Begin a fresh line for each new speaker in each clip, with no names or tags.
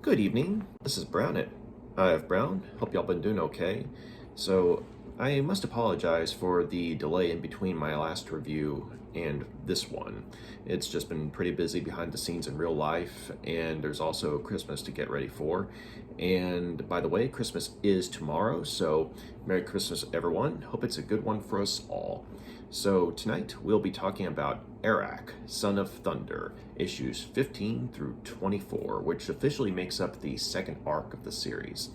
Good evening. This is Brown at IF Brown. Hope y'all been doing okay. So I must apologize for the delay in between my last review and this one. It's just been pretty busy behind the scenes in real life, and there's also Christmas to get ready for. And by the way, Christmas is tomorrow, so Merry Christmas, everyone. Hope it's a good one for us all. So tonight we'll be talking about Arak, Son of Thunder, issues 15 through 24, which officially makes up the second arc of the series.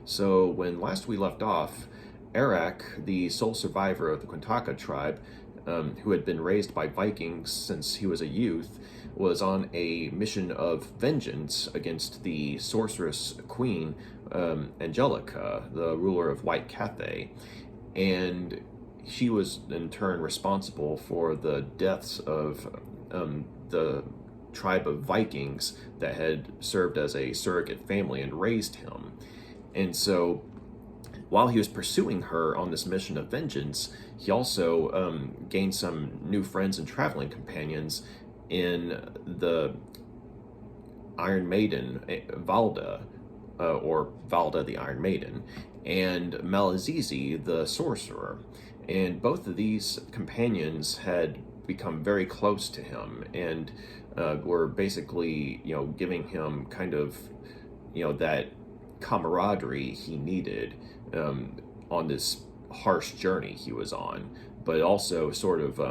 So when last we left off, Arak, the sole survivor of the Quintaka tribe, who had been raised by Vikings since he was a youth, was on a mission of vengeance against the sorceress queen, Angelica, the ruler of White Cathay, and she was in turn responsible for the deaths of the tribe of Vikings that had served as a surrogate family and raised him. And so while he was pursuing her on this mission of vengeance, he also gained some new friends and traveling companions in the Iron Maiden, Valda, or Valda the Iron Maiden, and Malagigi the sorcerer. And both of these companions had become very close to him and were basically, giving him kind of, that camaraderie he needed on this harsh journey he was on, but also sort of,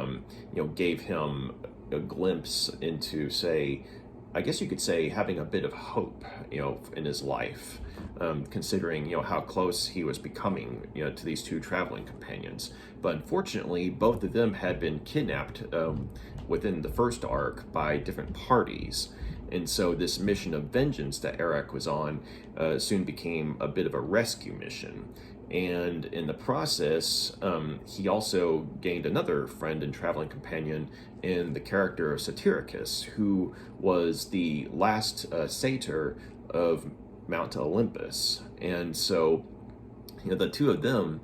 gave him a glimpse into, say, I guess you could say, having a bit of hope, in his life, considering, how close he was becoming, to these two traveling companions. But unfortunately, both of them had been kidnapped within the first arc by different parties. And so this mission of vengeance that Arak was on soon became a bit of a rescue mission. And in the process, he also gained another friend and traveling companion in the character of Satyricus, who was the last satyr of Mount Olympus. And so, the two of them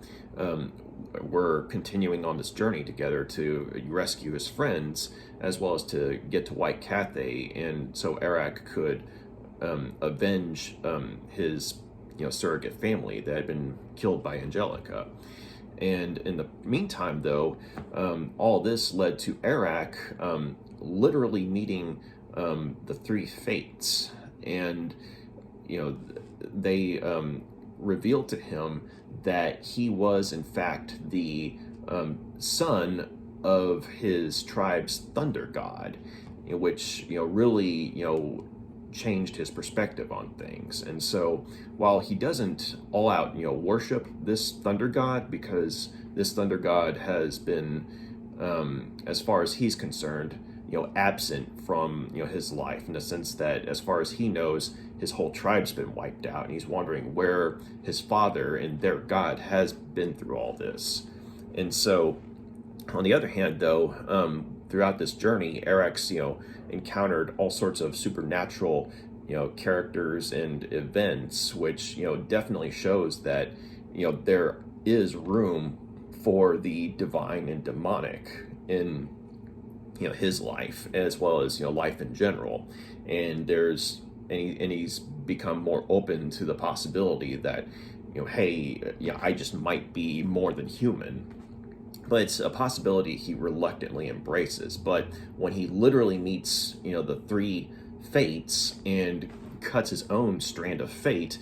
were continuing on this journey together to rescue his friends, as well as to get to White Cathay, and so Arak could avenge his surrogate family that had been killed by Angelica. And in the meantime, though, all this led to Arak literally meeting the three fates, and they revealed to him that he was in fact the son of his tribe's thunder god, which really changed his perspective on things. And so while he doesn't all out worship this thunder god, because this thunder god has been as far as he's concerned absent from his life, in the sense that as far as he knows his whole tribe's been wiped out, and he's wondering where his father and their god has been through all this. And so on the other hand, though, throughout this journey, Arak's encountered all sorts of supernatural characters and events, which definitely shows that there is room for the divine and demonic in his life, as well as life in general. And he's become more open to the possibility that hey, I just might be more than human. But it's a possibility he reluctantly embraces. But when he literally meets the three fates and cuts his own strand of fate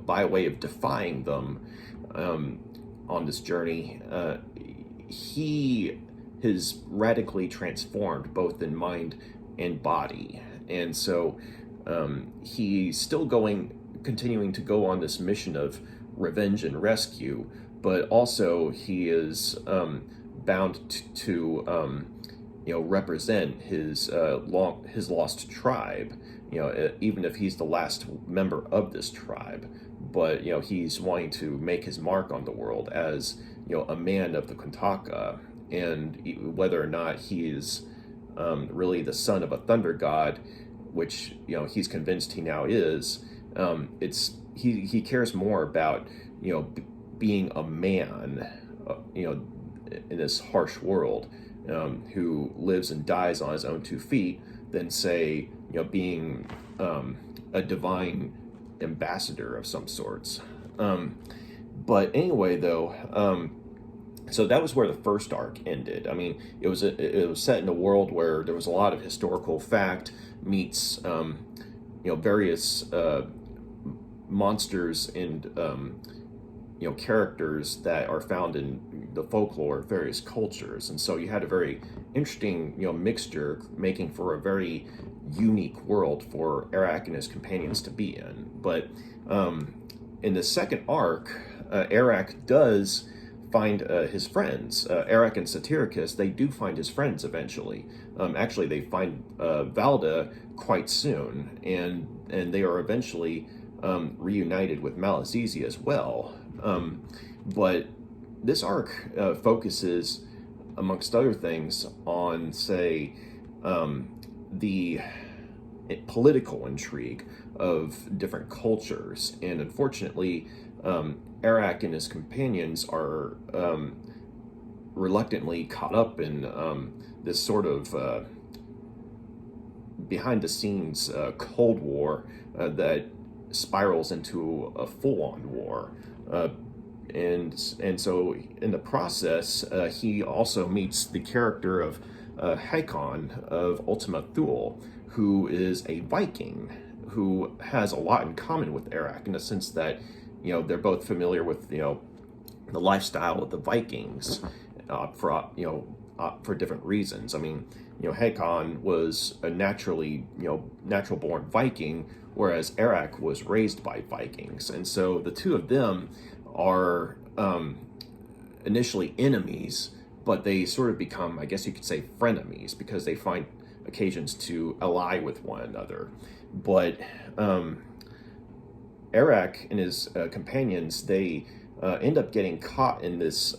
by way of defying them on this journey, he is radically transformed both in mind and body. And so he's still continuing to go on this mission of revenge and rescue, but also he is bound to represent his lost tribe, even if he's the last member of this tribe. But he's wanting to make his mark on the world as a man of the Quintaka. And whether or not he is really the son of a thunder god, which he's convinced he now is, he cares more about being a man, in this harsh world, who lives and dies on his own 2 feet, than say being a divine ambassador of some sorts. But anyway, though, so that was where the first arc ended. I mean, it was set in a world where there was a lot of historical fact meets various monsters and characters that are found in the folklore of various cultures, and so you had a very interesting mixture, making for a very unique world for Arak and his companions to be in. But in the second arc, Arak does find his friends. Arak and Satyricus, they do find his friends eventually. Actually, they find Valda quite soon, and they are eventually reunited with Malagigi as well. But this arc focuses, amongst other things, on, say, the political intrigue of different cultures. And unfortunately, Arak and his companions are reluctantly caught up in this sort of behind-the-scenes Cold War that spirals into a full-on war. And so in the process, he also meets the character of Hakon of Ultima Thule, who is a Viking who has a lot in common with Arak in the sense that they're both familiar with the lifestyle of the Vikings for different reasons. I mean, Hakon was a natural born Viking, whereas Arak was raised by Vikings, and so the two of them are initially enemies, but they sort of become, I guess you could say, frenemies, because they find occasions to ally with one another. But Arak and his companions, they end up getting caught in this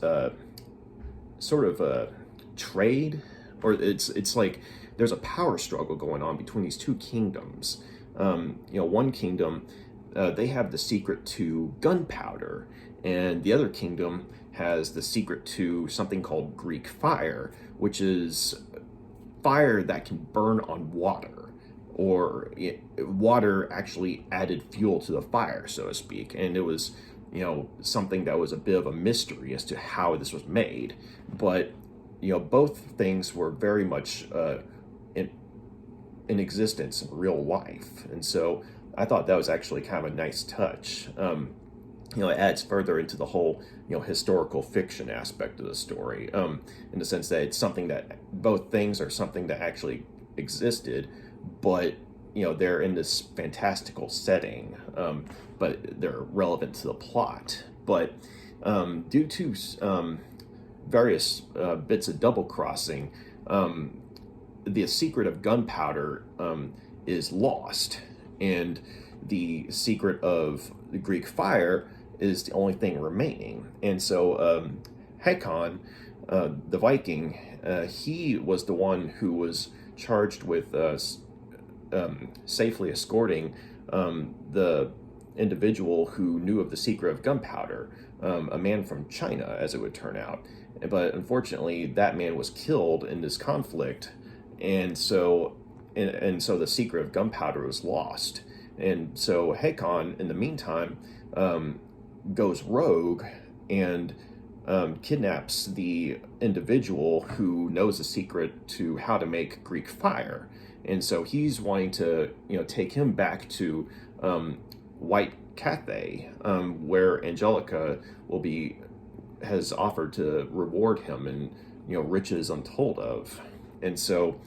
sort of a trade, or it's like there's a power struggle going on between these two kingdoms. One kingdom, they have the secret to gunpowder, and the other kingdom has the secret to something called Greek fire, which is fire that can burn on water, or water actually added fuel to the fire, so to speak. And it was, something that was a bit of a mystery as to how this was made. But, both things were very much in existence in real life. And so I thought that was actually kind of a nice touch. It adds further into the whole, historical fiction aspect of the story, in the sense that it's something that both things are something that actually existed, but, they're in this fantastical setting, but they're relevant to the plot. But due to various bits of double crossing, the secret of gunpowder is lost, and the secret of the Greek fire is the only thing remaining. And so Hakon, the Viking, he was the one who was charged with safely escorting the individual who knew of the secret of gunpowder, a man from China, as it would turn out. But unfortunately, that man was killed in this conflict, and so the secret of gunpowder was lost. And so Hakon, in the meantime, goes rogue and kidnaps the individual who knows the secret to how to make Greek fire. And so he's wanting to, take him back to White Cathay, where Angelica has offered to reward him in, riches untold of. And so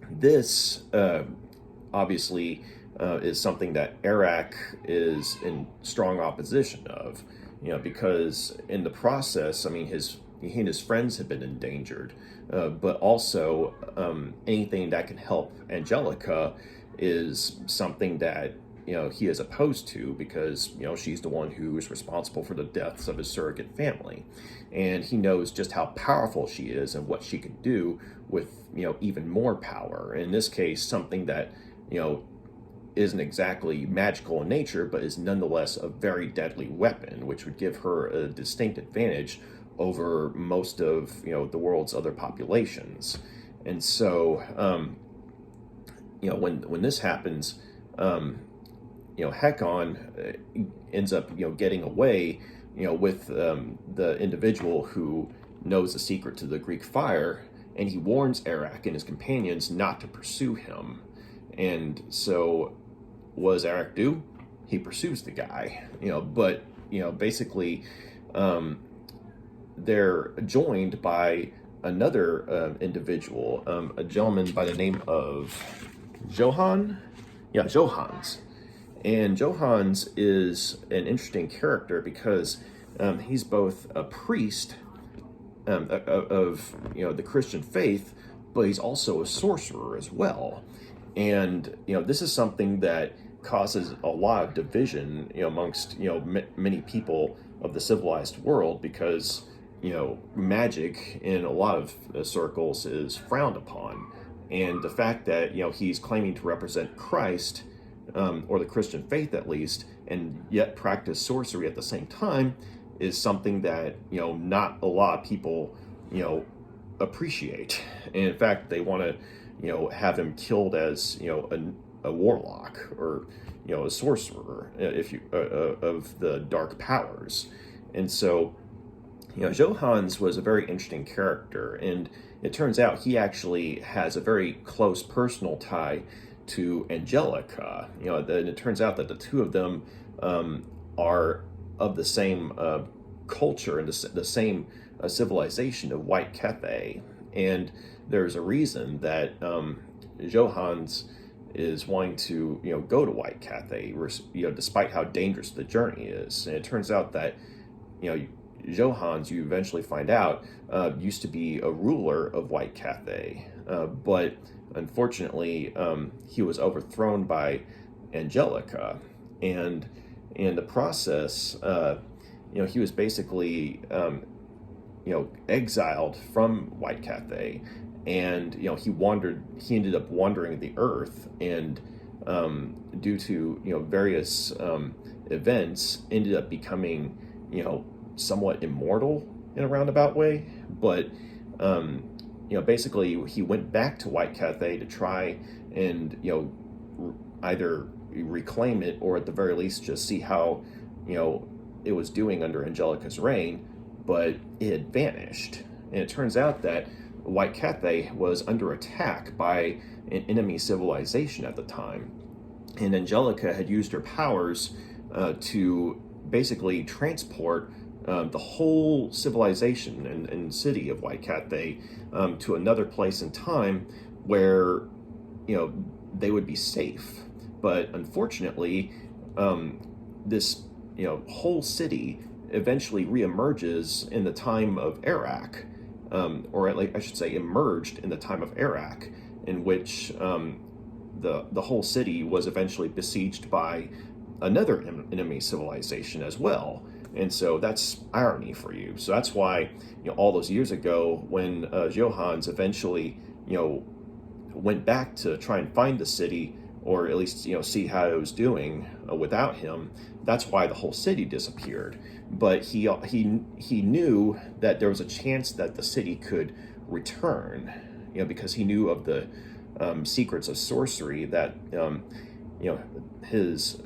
this obviously is something that Arak is in strong opposition of, because in the process, I mean, he and his friends have been endangered, but also anything that can help Angelica is something that he is opposed to, because she's the one who is responsible for the deaths of his surrogate family, and he knows just how powerful she is and what she can do with even more power. In this case, something that isn't exactly magical in nature, but is nonetheless a very deadly weapon, which would give her a distinct advantage over most of the world's other populations. And so when this happens, Hecon ends up getting away with the individual who knows the secret to the Greek fire, and he warns Arak and his companions not to pursue him. And so what does Arak do? He pursues the guy, but basically they're joined by another individual, a gentleman by the name of Johannes. And Johannes is an interesting character because he's both a priest of the Christian faith, but he's also a sorcerer as well. And this is something that causes a lot of division amongst many people of the civilized world, because magic in a lot of circles is frowned upon. And the fact that he's claiming to represent Christ, or the Christian faith at least, and yet practice sorcery at the same time, is something that not a lot of people appreciate. And in fact, they want to have him killed as a warlock, or a sorcerer, if you of the dark powers. And so Johannes was a very interesting character, and it turns out he actually has a very close personal tie to Angelica. And it turns out that the two of them are of the same culture and the same civilization of White Cathay. And there's a reason that Johannes is wanting to go to White Cathay, despite how dangerous the journey is. And it turns out that Johannes, you eventually find out, used to be a ruler of White Cathay, but unfortunately he was overthrown by Angelica, and in the process he was basically exiled from White Cathay, and he ended up wandering the earth, and due to various events ended up becoming somewhat immortal in a roundabout way. But basically he went back to White Cathay to try and either reclaim it, or at the very least just see how it was doing under Angelica's reign. But it had vanished, and it turns out that White Cathay was under attack by an enemy civilization at the time, and Angelica had used her powers to basically transport the whole civilization and city of White Cathay to another place in time where they would be safe. But unfortunately, this whole city eventually reemerges in the time of Arak, or at least I should say emerged in the time of Arak, in which the whole city was eventually besieged by another enemy civilization as well. And so that's irony for you. So that's why all those years ago, when Johannes eventually went back to try and find the city, or at least see how it was doing without him, that's why the whole city disappeared. But he knew that there was a chance that the city could return, because he knew of the secrets of sorcery that his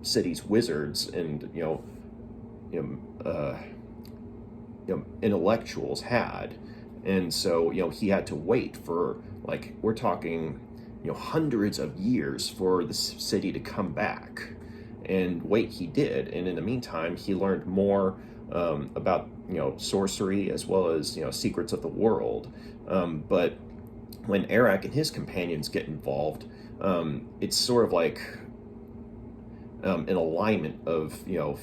city's wizards and intellectuals had. And so he had to wait for, like, we're talking hundreds of years for the city to come back. And wait, he did. And in the meantime, he learned more about sorcery, as well as secrets of the world. But when Arak and his companions get involved, it's sort of like an alignment of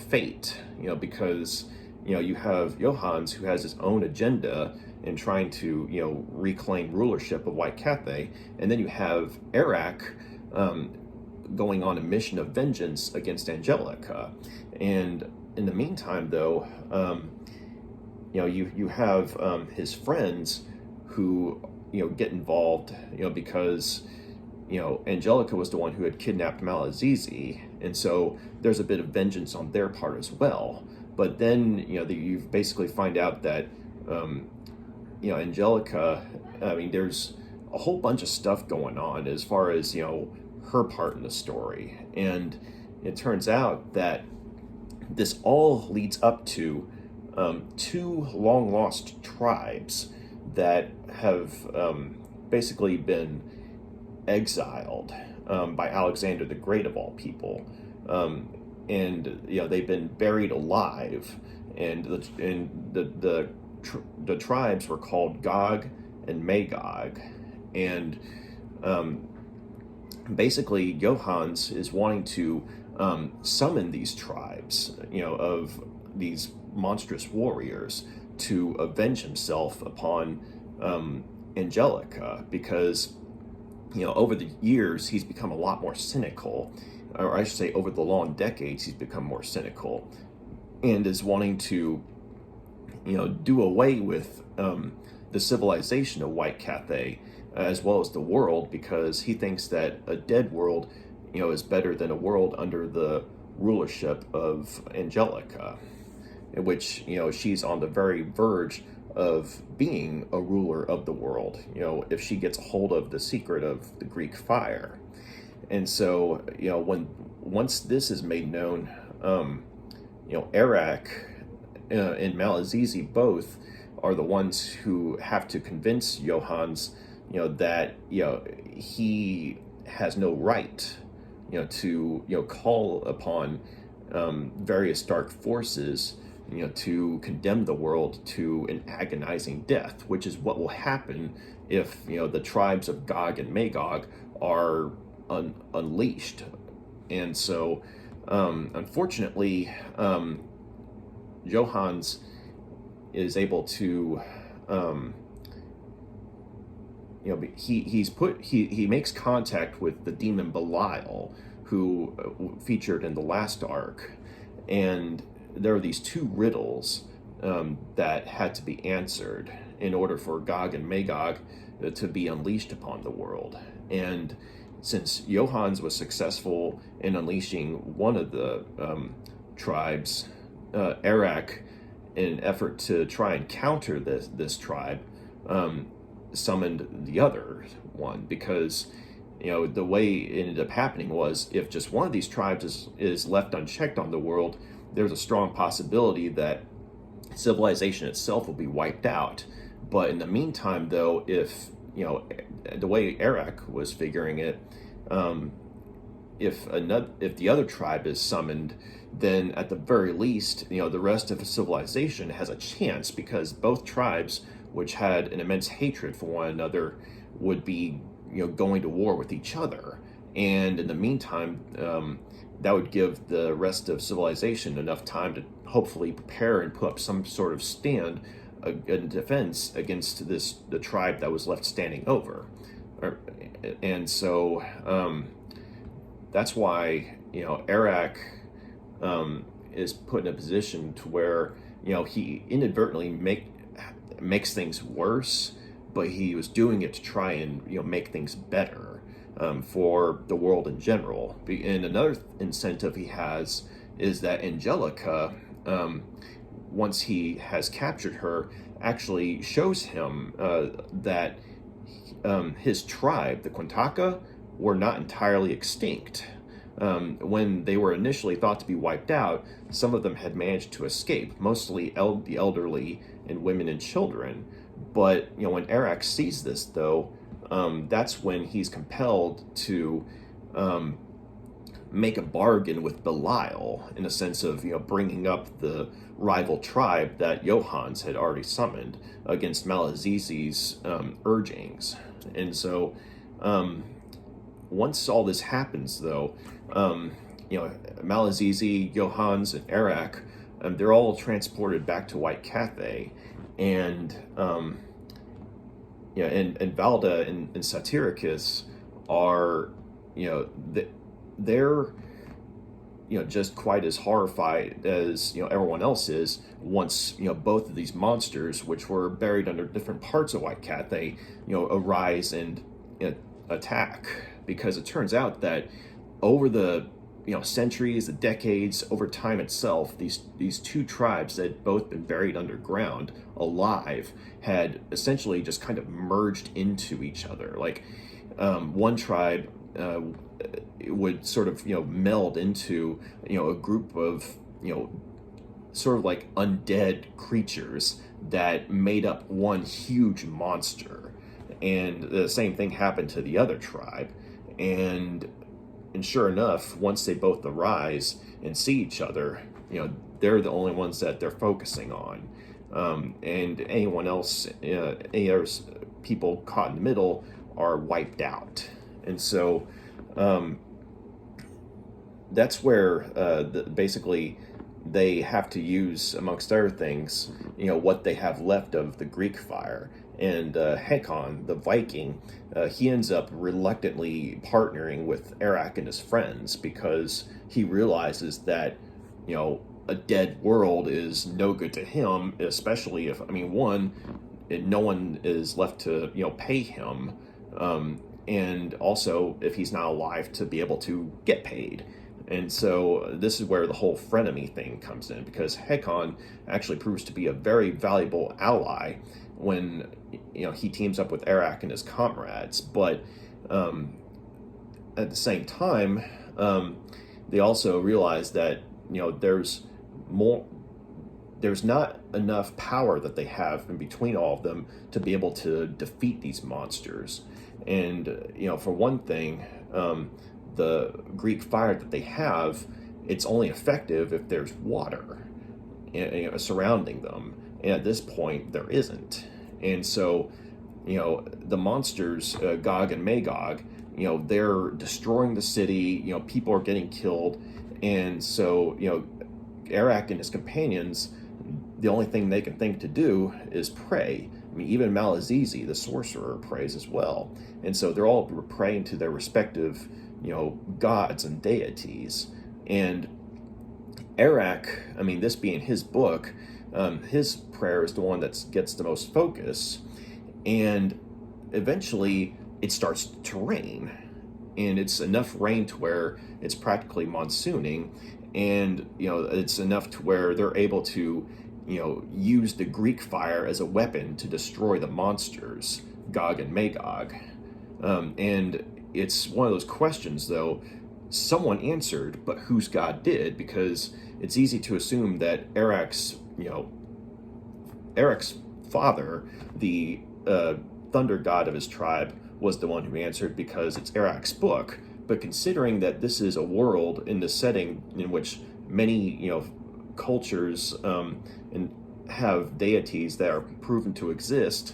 fate, because you have Johannes, who has his own agenda in trying to reclaim rulership of White Cathay, and then you have Arak going on a mission of vengeance against Angelica. And in the meantime, though, you have his friends who get involved, because Angelica was the one who had kidnapped Malagigi, and so there's a bit of vengeance on their part as well. But then you basically find out that Angelica, there's a whole bunch of stuff going on as far as her part in the story. And it turns out that this all leads up to two long lost tribes that have basically been exiled by Alexander the Great of all people, and they've been buried alive, and the tribes were called Gog and Magog, and basically Johannes is wanting to summon these tribes, of these monstrous warriors, to avenge himself upon Angelica, because over the years he's become a lot more cynical, or I should say over the long decades he's become more cynical, and is wanting to do away with the civilization of White Cathay, as well as the world, because he thinks that a dead world is better than a world under the rulership of Angelica, in which she's on the very verge of being a ruler of the world, if she gets a hold of the secret of the Greek fire. And so once this is made known, Arak and Malagigi both are the ones who have to convince Johannes that he has no right to call upon various dark forces to condemn the world to an agonizing death, which is what will happen if the tribes of Gog and Magog are unleashed. And so unfortunately Johannes is able to he makes contact with the demon Belial, who featured in the last arc, and there are these two riddles that had to be answered in order for Gog and Magog to be unleashed upon the world. And since Johannes was successful in unleashing one of the tribes, Arak, in an effort to try and counter this tribe, summoned the other one, because the way it ended up happening was, if just one of these tribes is left unchecked on the world, there's a strong possibility that civilization itself will be wiped out. But in the meantime, though, if the way Arak was figuring it, if the other tribe is summoned, then at the very least, the rest of the civilization has a chance, because both tribes, which had an immense hatred for one another, would be going to war with each other. And in the meantime, that would give the rest of civilization enough time to hopefully prepare and put up some sort of stand in defense against the tribe that was left standing over. And so that's why Arak is put in a position to where he inadvertently makes things worse, but he was doing it to try and make things better for the world in general. And another incentive he has is that Angelica, once he has captured her, actually shows him that his tribe, the Quintaka, were not entirely extinct. When they were initially thought to be wiped out, some of them had managed to escape, mostly the elderly and women and children. But when Arak sees this, though, that's when he's compelled to make a bargain with Belial, in a sense of bringing up the rival tribe that Johannes had already summoned against Malagigi's urgings. And so once all this happens, though, Malagigi, Johannes, and Arak, they're all transported back to White Cathay, and and Valda and Satyricus are, they're just quite as horrified as everyone else is once both of these monsters, which were buried under different parts of White Cathay, arise and attack, because it turns out that over the centuries, the decades, over time itself, these two tribes that had both been buried underground alive had essentially just kind of merged into each other. Like one tribe would sort of meld into a group of sort of like undead creatures that made up one huge monster. And the same thing happened to the other tribe. And sure enough, once they both arise and see each other, they're the only ones that they're focusing on. And anyone else, any other people caught in the middle are wiped out. And so that's where basically they have to use, amongst other things, what they have left of the Greek fire. And Hakon, the Viking, he ends up reluctantly partnering with Arak and his friends because he realizes that, a dead world is no good to him, especially if, no one is left to, pay him. And also if he's not alive to be able to get paid. And so this is where the whole frenemy thing comes in, because Hakon actually proves to be a very valuable ally when he teams up with Arak and his comrades. But at the same time, they also realize that there's not enough power that they have in between all of them to be able to defeat these monsters. And for one thing, the Greek fire that they have, it's only effective if there's water surrounding them. And at this point, there isn't. And so, the monsters, Gog and Magog, they're destroying the city, people are getting killed. And so, Arak and his companions, the only thing they can think to do is pray. Even Malagigi, the sorcerer, prays as well. And so they're all praying to their respective gods and deities. And Arak, this being his book, his prayer is the one that gets the most focus. And eventually it starts to rain. And it's enough rain to where it's practically monsooning. And, it's enough to where they're able to, use the Greek fire as a weapon to destroy the monsters, Gog and Magog. And it's one of those questions, though, someone answered, but whose God did? Because it's easy to assume that Arak's father, the thunder god of his tribe, was the one who answered, because it's Arak's book. But considering that this is a world in the setting in which many, cultures and have deities that are proven to exist,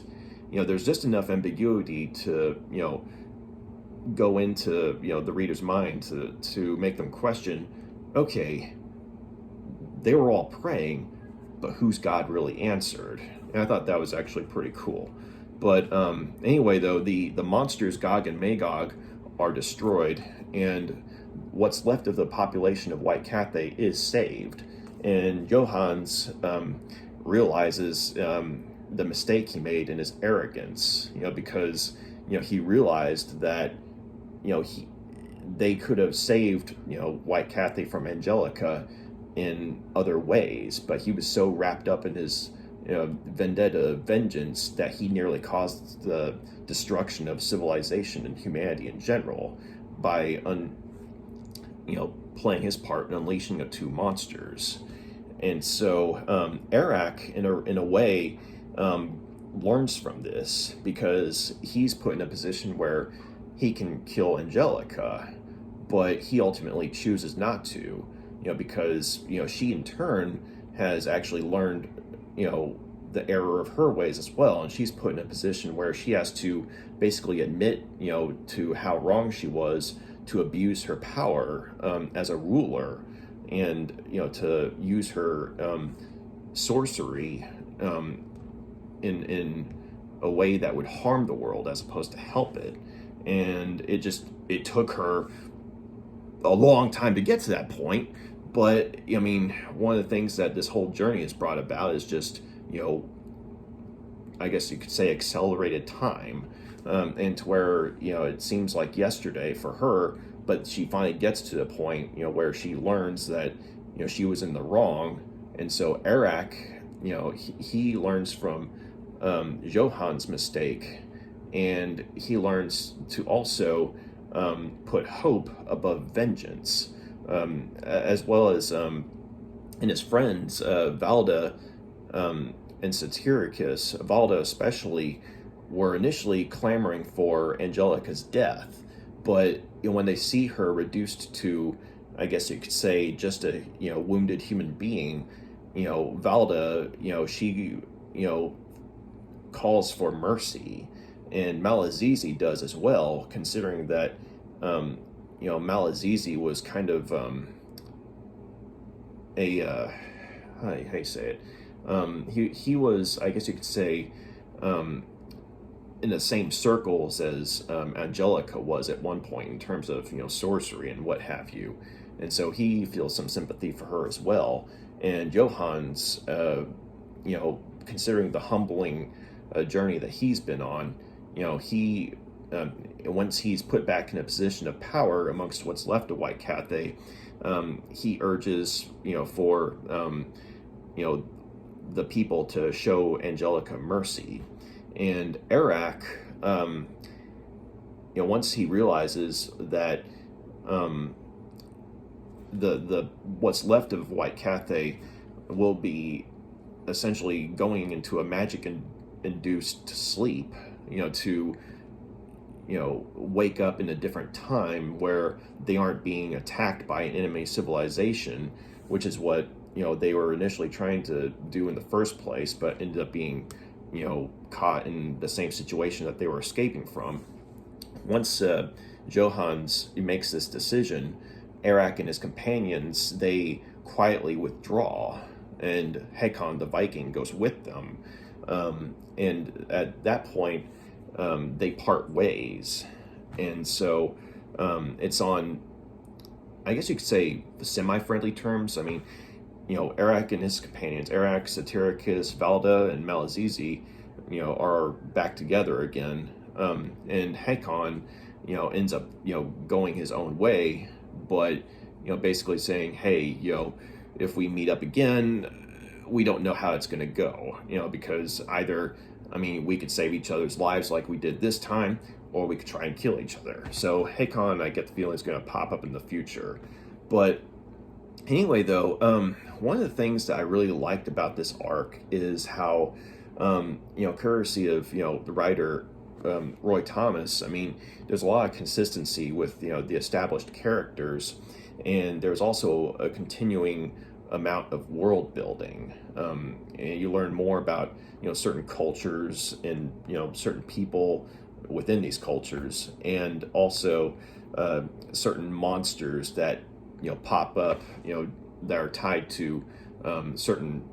there's just enough ambiguity to, go into the reader's mind to make them question, okay, they were all praying, but whose God really answered? And I thought that was actually pretty cool. But anyway, though, the monsters Gog and Magog are destroyed, and what's left of the population of White Cathay is saved. And Johannes realizes the mistake he made in his arrogance, because he realized that they could have saved White Cathay from Angelica in other ways, but he was so wrapped up in his vendetta vengeance that he nearly caused the destruction of civilization and humanity in general by playing his part in unleashing the two monsters. And so Arak, in a way, learns from this, because he's put in a position where he can kill Angelica, but he ultimately chooses not to, because she in turn has actually learned the error of her ways as well, and she's put in a position where she has to basically admit to how wrong she was to abuse her power as a ruler, and to use her sorcery in a way that would harm the world as opposed to help it. And it took her a long time to get to that point. But one of the things that this whole journey has brought about is just I guess you could say accelerated time, and to where it seems like yesterday for her, but she finally gets to the point where she learns that she was in the wrong. And so Arak, he learns from Johan's mistake, and he learns to also put hope above vengeance, as well as and his friends, Valda and Satyricus, Valda especially, were initially clamoring for Angelica's death, but when they see her reduced to, I guess you could say, just a wounded human being, Valda, she calls for mercy, and Malagigi does as well, considering that Malagigi was kind of how do you say it? He was, I guess you could say, in the same circles as Angelica was at one point in terms of sorcery and what have you, and so he feels some sympathy for her as well. And Johannes, considering the humbling journey that he's been on, he once he's put back in a position of power amongst what's left of White Cathay, he urges for the people to show Angelica mercy. And Arak, once he realizes that the what's left of White Cathay will be essentially going into a magic-induced sleep, to wake up in a different time where they aren't being attacked by an enemy civilization, which is what they were initially trying to do in the first place, but ended up being caught in the same situation that they were escaping from. Once Johannes makes this decision, Arak and his companions, they quietly withdraw, and Hakon the Viking goes with them. And at that point, they part ways. And so it's on, I guess you could say, semi-friendly terms. I mean, Arak and his companions, Arak, Satyricus, Valda, and Malagigi, are back together again. And Hakon, ends up, going his own way, but, basically saying, hey, if we meet up again, we don't know how it's going to go, because either, we could save each other's lives like we did this time, or we could try and kill each other. So Hakon, I get the feeling, is going to pop up in the future. But anyway, though, one of the things that I really liked about this arc is how, courtesy of, the writer, Roy Thomas, there's a lot of consistency with, the established characters, and there's also a continuing amount of world building. And you learn more about, certain cultures and, certain people within these cultures, and also certain monsters that, pop up, that are tied to certain,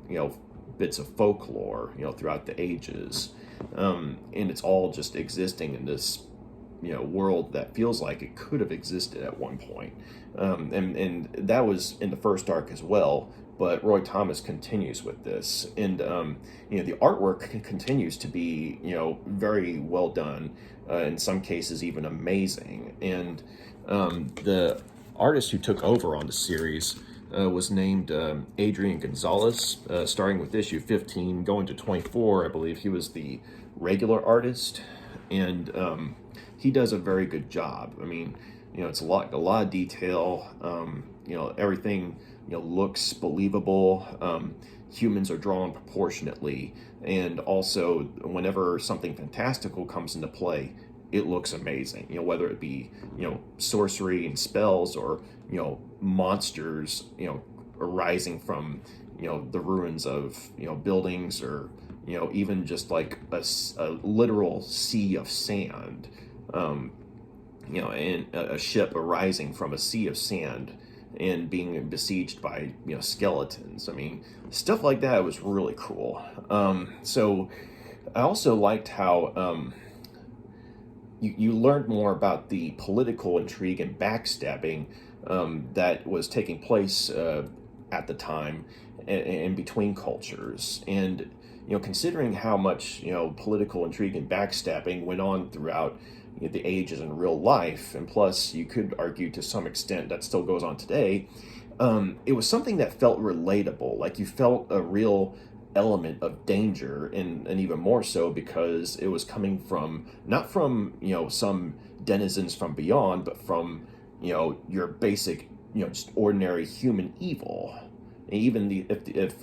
bits of folklore, throughout the ages. And it's all just existing in this, world that feels like it could have existed at one point. And that was in the first arc as well, but Roy Thomas continues with this. And, the artwork continues to be, very well done, in some cases even amazing. And the artist who took over on the series was named Adrian Gonzalez, starting with issue 15, going to 24. I believe he was the regular artist, and he does a very good job. It's a lot of detail. Everything looks believable. Humans are drawn proportionately, and also whenever something fantastical comes into play, it looks amazing. Whether it be sorcery and spells, or monsters arising from the ruins of buildings, or even just like a literal sea of sand, and a ship arising from a sea of sand and being besieged by skeletons. Stuff like that was really cool. So I also liked how you learned more about the political intrigue and backstabbing that was taking place at the time and between cultures. And considering how much political intrigue and backstabbing went on throughout the ages in real life, and plus you could argue to some extent that still goes on today, it was something that felt relatable. Like you felt a real element of danger, and even more so because it was coming from, not from, some denizens from beyond, but from, your basic, just ordinary human evil. And even if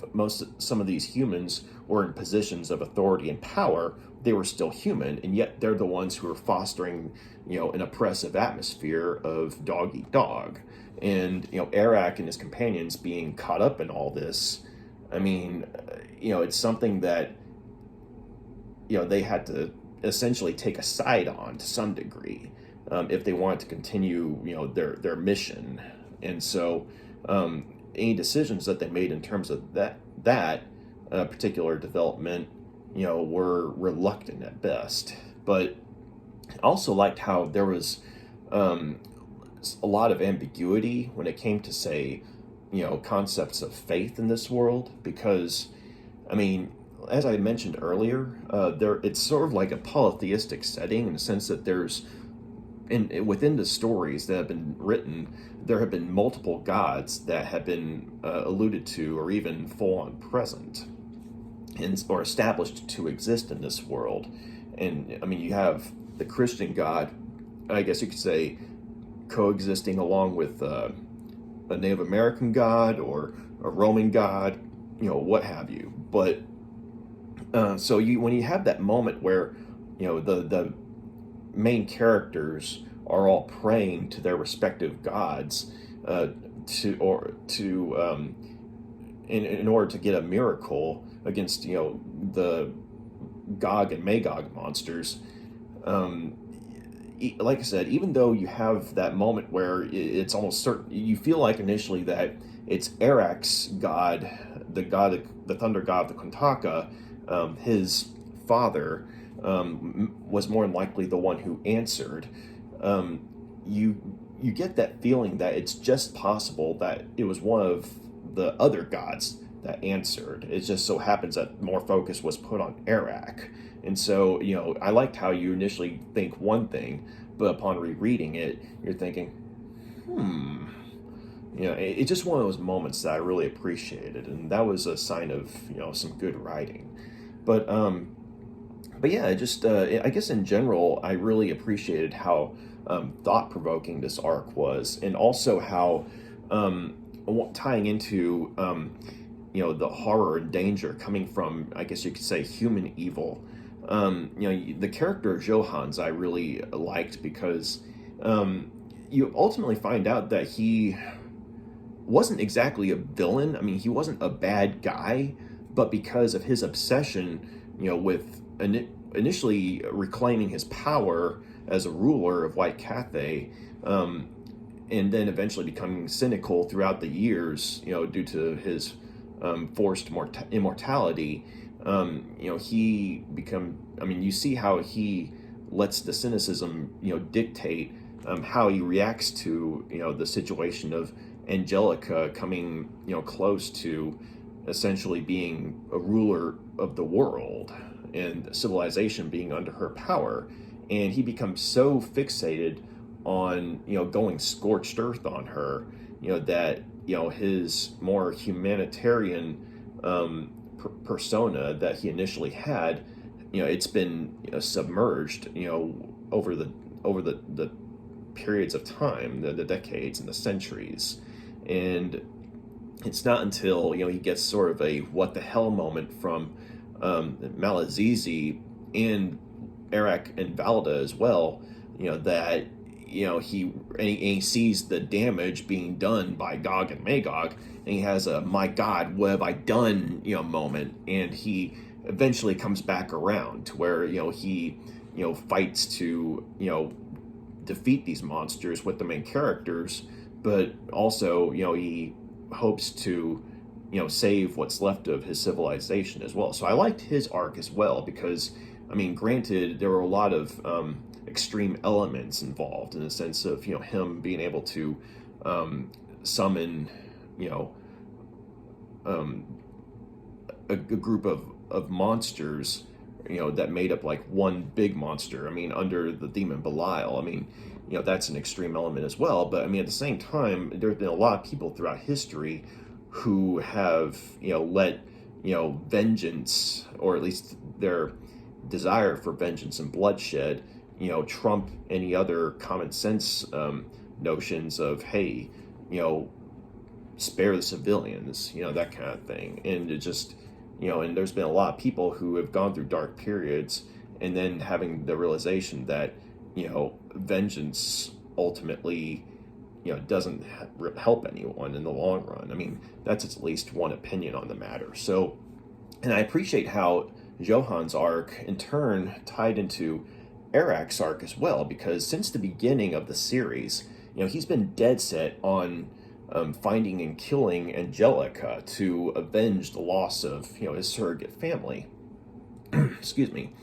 some of these humans were in positions of authority and power, they were still human, and yet they're the ones who are fostering, an oppressive atmosphere of dog eat dog. And, Arak and his companions being caught up in all this, I mean, it's something that, they had to essentially take a side on to some degree, if they wanted to continue, their mission. And so, any decisions that they made in terms of that particular development, were reluctant at best. But I also liked how there was a lot of ambiguity when it came to, say, concepts of faith in this world, because, I mean, as I mentioned earlier, it's sort of like a polytheistic setting in the sense that within the stories that have been written, there have been multiple gods that have been alluded to or even full-on present or established to exist in this world. And, I mean, you have the Christian God, I guess you could say, coexisting along with a Native American god or a Roman god, what have you. But so when you have that moment where, the main characters are all praying to their respective gods in order to get a miracle against, the Gog and Magog monsters. Like I said, even though you have that moment where it's almost certain, you feel like initially that it's Arak's god, the thunder god, the Kuntaka, his father, was more than likely the one who answered. You get that feeling that it's just possible that it was one of the other gods that answered. It just so happens that more focus was put on Arak. And so, I liked how you initially think one thing, but upon rereading it, you're thinking, it's just one of those moments that I really appreciated, and that was a sign of, some good writing. But yeah, I guess in general, I really appreciated how thought-provoking this arc was, and also how tying into, the horror and danger coming from, I guess you could say, human evil. The character of Johannes I really liked because you ultimately find out that he wasn't exactly a villain. I mean, he wasn't a bad guy, but because of his obsession, with initially reclaiming his power as a ruler of White Cathay, and then eventually becoming cynical throughout the years, due to his forced immortality. You see how he lets the cynicism, dictate how he reacts to, the situation of Angelica coming, close to essentially being a ruler of the world and civilization being under her power. And he becomes so fixated on, going scorched earth on her, that, his more humanitarian persona that he initially had, it's been submerged, over the periods of time, the decades and the centuries. And it's not until, he gets sort of a what the hell moment from Malagigi and Arak and Valda as well, that he sees the damage being done by Gog and Magog, and he has a "my God, what have I done?" moment, and he eventually comes back around to where he fights to defeat these monsters with the main characters, but also he hopes to save what's left of his civilization as well. So I liked his arc as well because, I mean, granted, there were a lot of extreme elements involved in the sense of him being able to summon a group of monsters that made up like one big monster. I mean, under the demon Belial. I mean, that's an extreme element as well. But I mean, at the same time, there have been a lot of people throughout history who have let vengeance, or at least their desire for vengeance and bloodshed, trump any other common sense notions of, hey, spare the civilians, that kind of thing. And it just, and there's been a lot of people who have gone through dark periods and then having the realization that, vengeance ultimately, doesn't help anyone in the long run. I mean, that's at least one opinion on the matter. So, and I appreciate how Johannes' arc, in turn, tied into Arak's arc as well, because since the beginning of the series, he's been dead set on finding and killing Angelica to avenge the loss of, his surrogate family. Excuse me.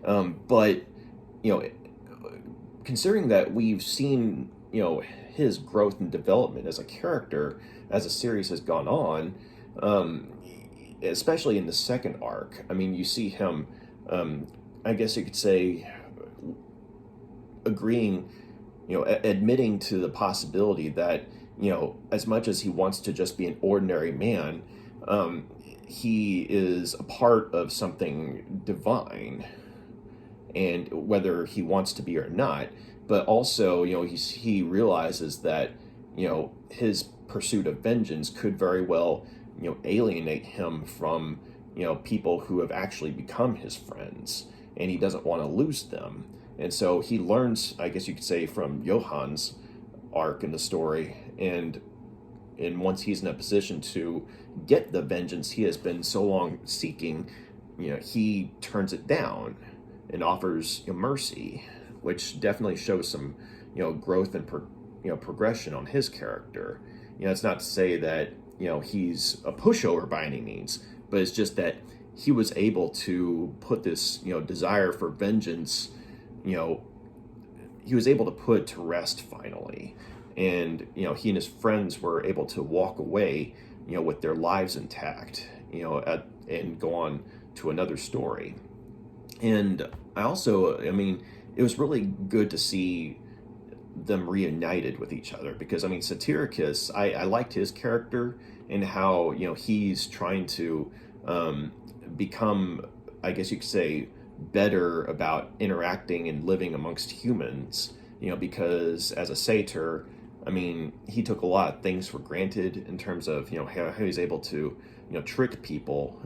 But, considering that we've seen, his growth and development as a character as the series has gone on, especially in the second arc, I mean, you see him, I guess you could say, agreeing, admitting to the possibility that, as much as he wants to just be an ordinary man, he is a part of something divine, and whether he wants to be or not. But also, he realizes that, his pursuit of vengeance could very well, alienate him from, people who have actually become his friends, and he doesn't want to lose them. And so he learns, I guess you could say, from Johannes' arc in the story, and once he's in a position to get the vengeance he has been so long seeking, he turns it down and offers mercy, which definitely shows some, growth and progression on his character. It's not to say that, he's a pushover by any means, but it's just that he was able to put this, desire for vengeance, he was able to put it to rest finally. And, he and his friends were able to walk away, with their lives intact, and go on to another story. And I also, it was really good to see them reunited with each other, because, Satyricus, I liked his character and how, he's trying to become, I guess you could say, better about interacting and living amongst humans, because as a satyr, he took a lot of things for granted in terms of, how he was able to, trick people,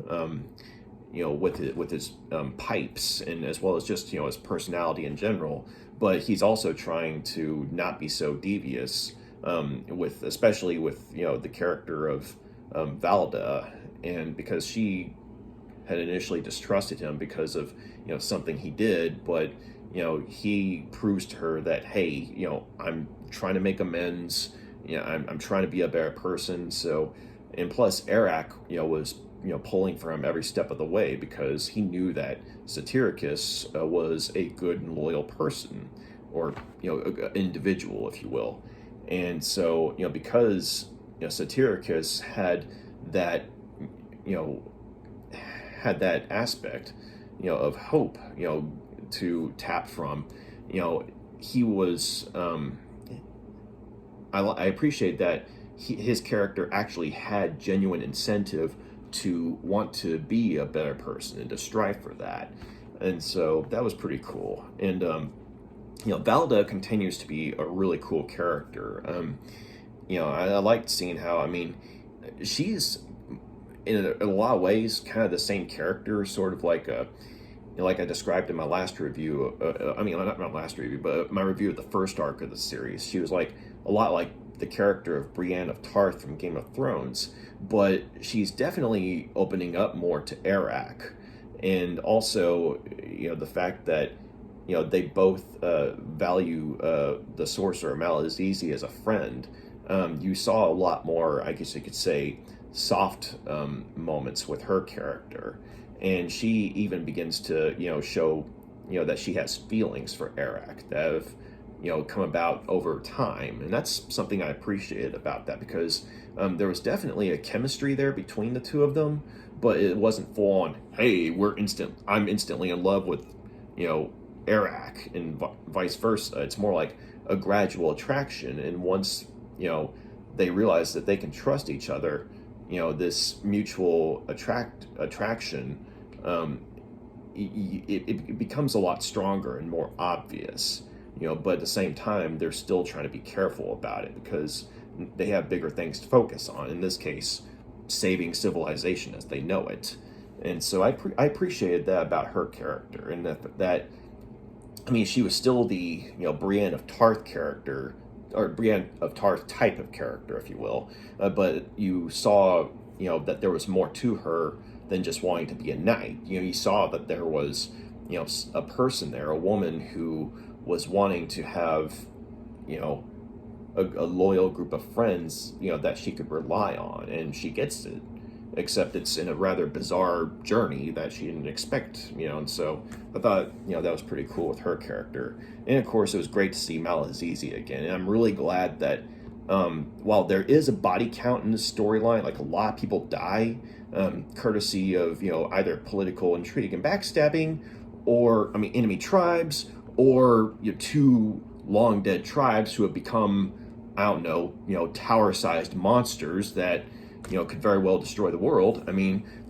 with his pipes, and as well as just, his personality in general. But he's also trying to not be so devious, especially with, the character of Valda, and because she had initially distrusted him because of, something he did, but, he proves to her that, hey, I'm trying to make amends, I'm trying to be a better person. So, and plus Arak, was, pulling for him every step of the way, because he knew that Satyricus was a good and loyal person, or, individual, if you will. And so, because, Satyricus had that, aspect, of hope, to tap from, he was, I appreciate that his character actually had genuine incentive to want to be a better person and to strive for that. And so that was pretty cool. And, Valda continues to be a really cool character. I liked seeing how, she's in a lot of ways kind of the same character, sort of like like I described in my last review, not my last review, but my review of the first arc of the series. She was like a lot like the character of Brienne of Tarth from Game of Thrones, but she's definitely opening up more to Arak, and also, the fact that, they both value the sorcerer Malagigi as a friend. You saw a lot more, I guess you could say, soft moments with her character, and she even begins to, show, that she has feelings for Arak that have, come about over time. And that's something I appreciated about that, because there was definitely a chemistry there between the two of them, but it wasn't full on, hey, I'm instantly in love with, Arak, and vice versa. It's more like a gradual attraction, and once, they realize that they can trust each other, this mutual attraction, it becomes a lot stronger and more obvious. But at the same time, they're still trying to be careful about it because they have bigger things to focus on. In this case, saving civilization as they know it. And so I appreciated that about her character, and that I mean, she was still the Brienne of Tarth character, or Brienne of Tarth type of character, if you will. But you saw that there was more to her than just wanting to be a knight. You saw that there was a person there, a woman who was wanting to have a loyal group of friends that she could rely on, and she gets it. Except it's in a rather bizarre journey that she didn't expect, and so I thought, that was pretty cool with her character. And of course, it was great to see Malagigi again, and I'm really glad that while there is a body count in this storyline, like a lot of people die, courtesy of, either political intrigue and backstabbing, or, enemy tribes, or two long dead tribes who have become, I don't know, tower-sized monsters that could very well destroy the world.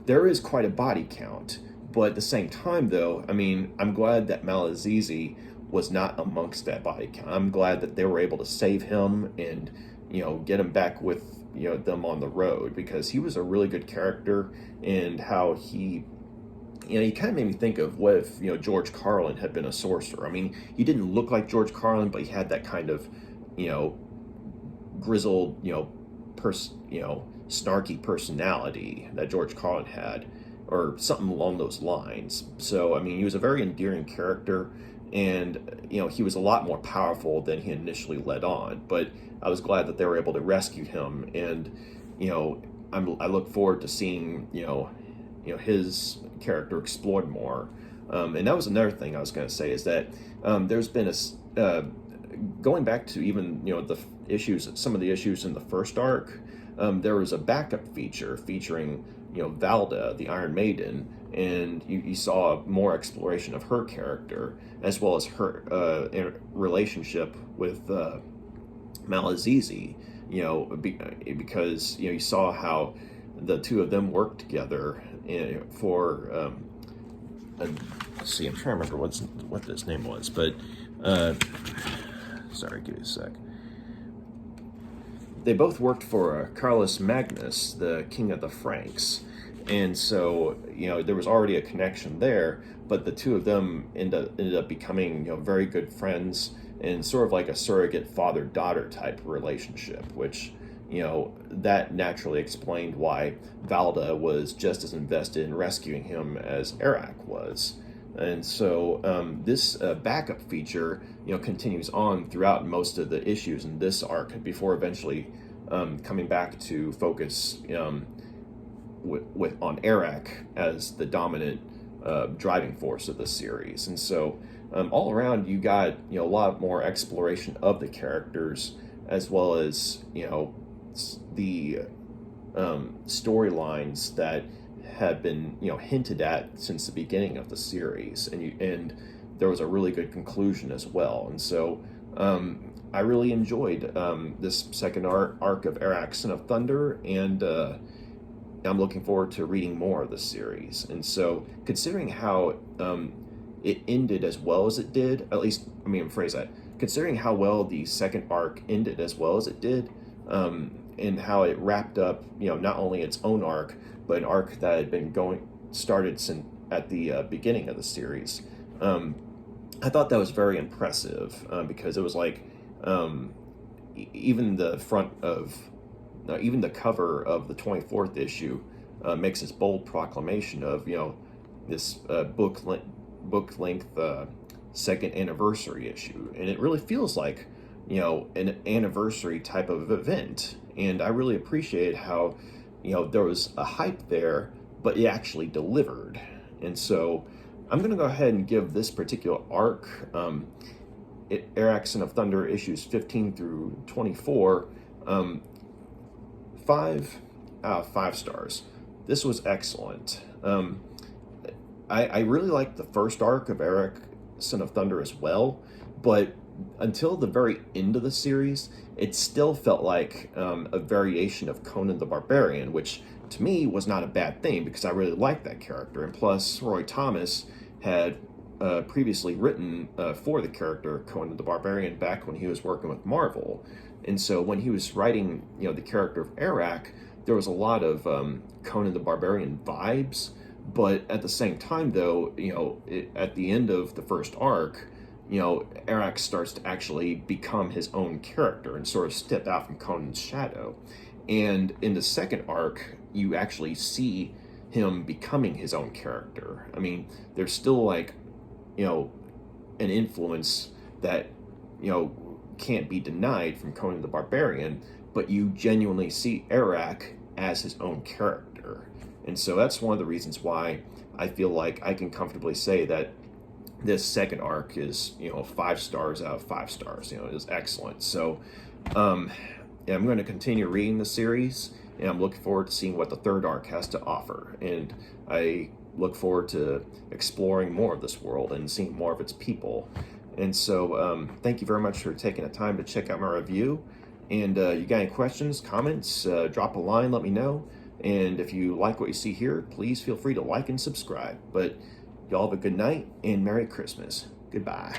There is quite a body count, but at the same time, though, I'm glad that Malagigi was not amongst that body count. I'm glad that they were able to save him and get him back with them on the road, because he was a really good character, and how he kind of made me think of what if George Carlin had been a sorcerer. He didn't look like George Carlin, but he had that kind of grizzled snarky personality that George Carlin had, or something along those lines. So, he was a very endearing character, and, he was a lot more powerful than he initially let on. But I was glad that they were able to rescue him, and, I look forward to seeing, his character explored more. And that was another thing I was going to say, is that there's been going back to even, some of the issues in the first arc, there was a backup feature featuring, Valda, the Iron Maiden, and you saw more exploration of her character, as well as her relationship with Malagigi, because, you saw how the two of them worked together for, let's see, I'm trying to remember what this name was, but, sorry, give me a sec. They both worked for Carlos Magnus, the king of the Franks, and so there was already a connection there. But the two of them ended up becoming very good friends, and sort of like a surrogate father-daughter type relationship, which that naturally explained why Valda was just as invested in rescuing him as Arak was. And so this backup feature, continues on throughout most of the issues in this arc, before eventually coming back to focus on Arak as the dominant driving force of the series. And so all around, you got a lot more exploration of the characters, as well as the storylines that had been hinted at since the beginning of the series, and there was a really good conclusion as well. And so I really enjoyed this second arc of Arak, Son of Thunder, and I'm looking forward to reading more of the series. And so, considering how it ended as well as it did, at least, phrase that, considering how well the second arc ended as well as it did, and how it wrapped up, not only its own arc, but an arc that had been started since at the beginning of the series. I thought that was very impressive, because it was like, even the cover of the 24th issue makes this bold proclamation of this book length second anniversary issue, and it really feels like an anniversary type of event. And I really appreciated how there was a hype there, but it actually delivered. And so I'm going to go ahead and give this particular arc, Arak, Son of Thunder, issues 15 through 24, 5 out of 5 stars. This was excellent. I really liked the first arc of Arak, Son of Thunder as well, but until the very end of the series, it still felt like a variation of Conan the Barbarian, which to me was not a bad thing because I really liked that character. And plus, Roy Thomas had previously written for the character Conan the Barbarian back when he was working with Marvel. And so when he was writing, the character of Arak, there was a lot of Conan the Barbarian vibes. But at the same time, though, at the end of the first arc, Arak starts to actually become his own character and sort of step out from Conan's shadow. And in the second arc, you actually see him becoming his own character. I mean, there's still like, an influence that, can't be denied from Conan the Barbarian, but you genuinely see Arak as his own character. And so that's one of the reasons why I feel like I can comfortably say that this second arc is, 5 stars out of 5 stars. It is excellent. So, yeah, I'm going to continue reading the series, and I'm looking forward to seeing what the third arc has to offer. And I look forward to exploring more of this world and seeing more of its people. And so, thank you very much for taking the time to check out my review. And you got any questions, comments, drop a line, let me know. And if you like what you see here, please feel free to like and subscribe. But y'all have a good night and Merry Christmas. Goodbye.